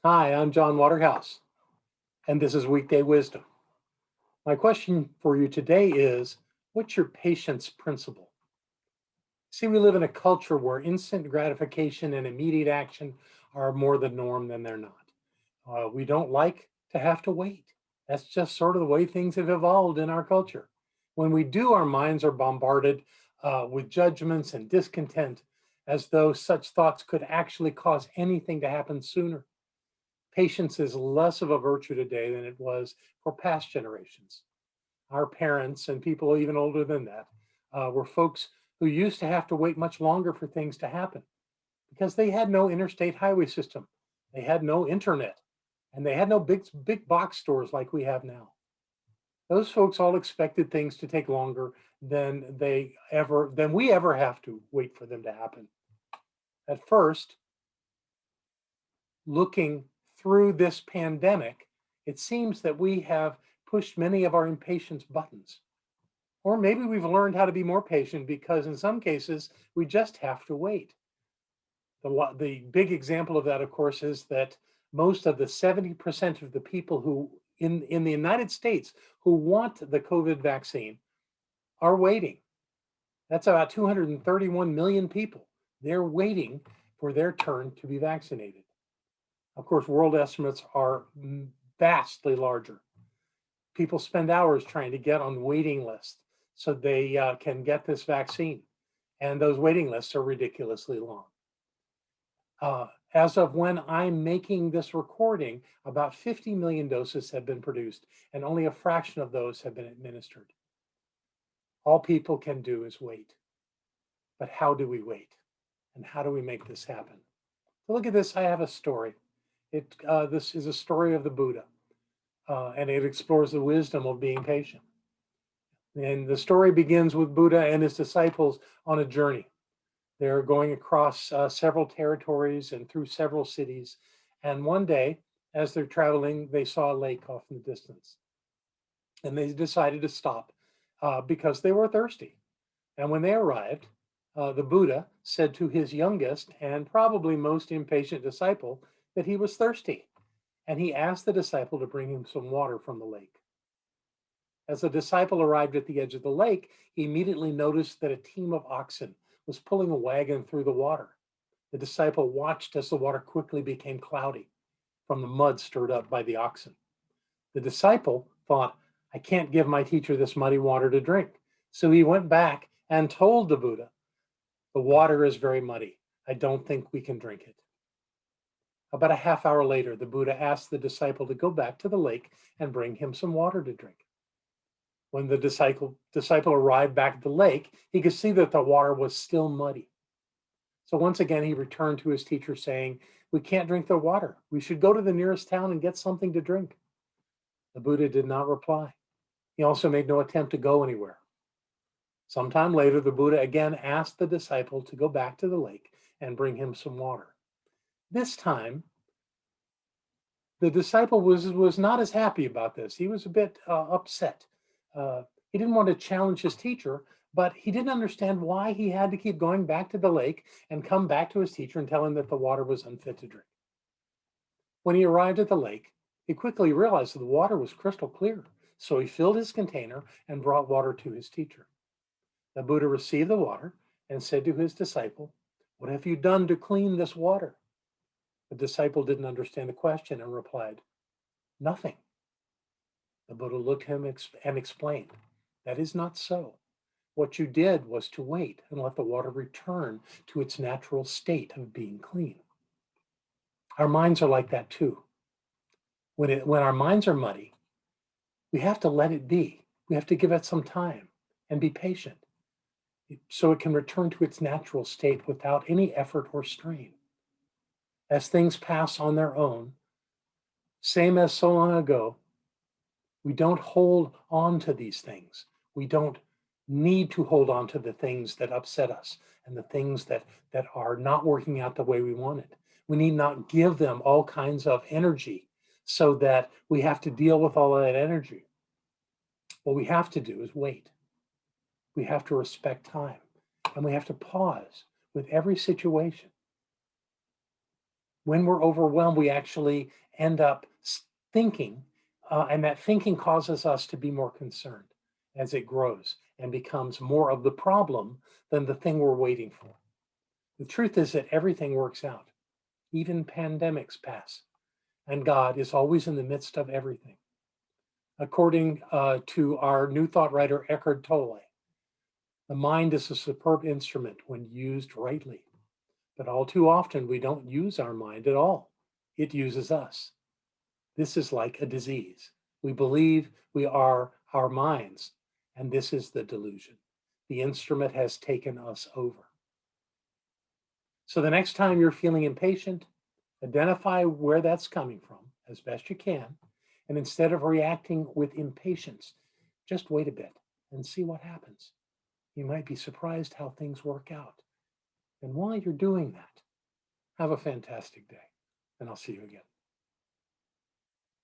Hi, I'm John Waterhouse, and this is Weekday Wisdom. My question for you today is, what's your patience principle? See, we live in a culture where instant gratification and immediate action are more the norm than they're not. We don't like to have to wait. That's just sort of the way things have evolved in our culture. When we do, our minds are bombarded with judgments and discontent, as though such thoughts could actually cause anything to happen sooner. Patience is less of a virtue today than it was for past generations. Our parents and people even older than that were folks who used to have to wait much longer for things to happen because they had no interstate highway system, they had no internet, and they had no big box stores like we have now. Those folks all expected things to take longer than we ever have to wait for them to happen. At first, looking through this pandemic, it seems that we have pushed many of our impatience buttons. Or maybe we've learned how to be more patient because in some cases we just have to wait. The big example of that, of course, is that most of the 70% of the people who in the United States who want the COVID vaccine are waiting. That's about 231 million people. They're waiting for their turn to be vaccinated. Of course, world estimates are vastly larger. People spend hours trying to get on waiting lists so they can get this vaccine. And those waiting lists are ridiculously long. As of when I'm making this recording, about 50 million doses have been produced, and only a fraction of those have been administered. All people can do is wait. But how do we wait? And how do we make this happen? So look at this. I have a story. This is a story of the Buddha, and it explores the wisdom of being patient. And the story begins with Buddha and his disciples on a journey. They're going across several territories and through several cities. And one day, as they're traveling, they saw a lake off in the distance. And they decided to stop because they were thirsty. And when they arrived, the Buddha said to his youngest and probably most impatient disciple that he was thirsty. And he asked the disciple to bring him some water from the lake. As the disciple arrived at the edge of the lake, he immediately noticed that a team of oxen was pulling a wagon through the water. The disciple watched as the water quickly became cloudy from the mud stirred up by the oxen. The disciple thought, I can't give my teacher this muddy water to drink. So he went back and told the Buddha, the water is very muddy. I don't think we can drink it. About a half hour later, the Buddha asked the disciple to go back to the lake and bring him some water to drink. When the disciple arrived back at the lake, he could see that the water was still muddy. So once again, he returned to his teacher saying, we can't drink the water. We should go to the nearest town and get something to drink. The Buddha did not reply. He also made no attempt to go anywhere. Sometime later, the Buddha again asked the disciple to go back to the lake and bring him some water. This time, the disciple was not as happy about this. He was a bit upset. He didn't want to challenge his teacher, but he didn't understand why he had to keep going back to the lake and come back to his teacher and tell him that the water was unfit to drink. When he arrived at the lake, he quickly realized that the water was crystal clear. So he filled his container and brought water to his teacher. The Buddha received the water and said to his disciple, what have you done to clean this water? The disciple didn't understand the question and replied, nothing. The Buddha looked at him and explained, that is not so. What you did was to wait and let the water return to its natural state of being clean. Our minds are like that too. When our minds are muddy, we have to let it be. We have to give it some time and be patient so it can return to its natural state without any effort or strain. As things pass on their own, same as so long ago, we don't hold on to these things. We don't need to hold on to the things that upset us and the things that are not working out the way we want it. We need not give them all kinds of energy so that we have to deal with all of that energy. What we have to do is wait. We have to respect time, and we have to pause with every situation. When we're overwhelmed, we actually end up thinking, and that thinking causes us to be more concerned as it grows and becomes more of the problem than the thing we're waiting for. The truth is that everything works out. Even pandemics pass, and God is always in the midst of everything. According to our New Thought writer Eckhart Tolle, the mind is a superb instrument when used rightly. But all too often, we don't use our mind at all. It uses us. This is like a disease. We believe we are our minds, and this is the delusion. The instrument has taken us over. So the next time you're feeling impatient, identify where that's coming from as best you can. And instead of reacting with impatience, just wait a bit and see what happens. You might be surprised how things work out. And while you're doing that, have a fantastic day, and I'll see you again.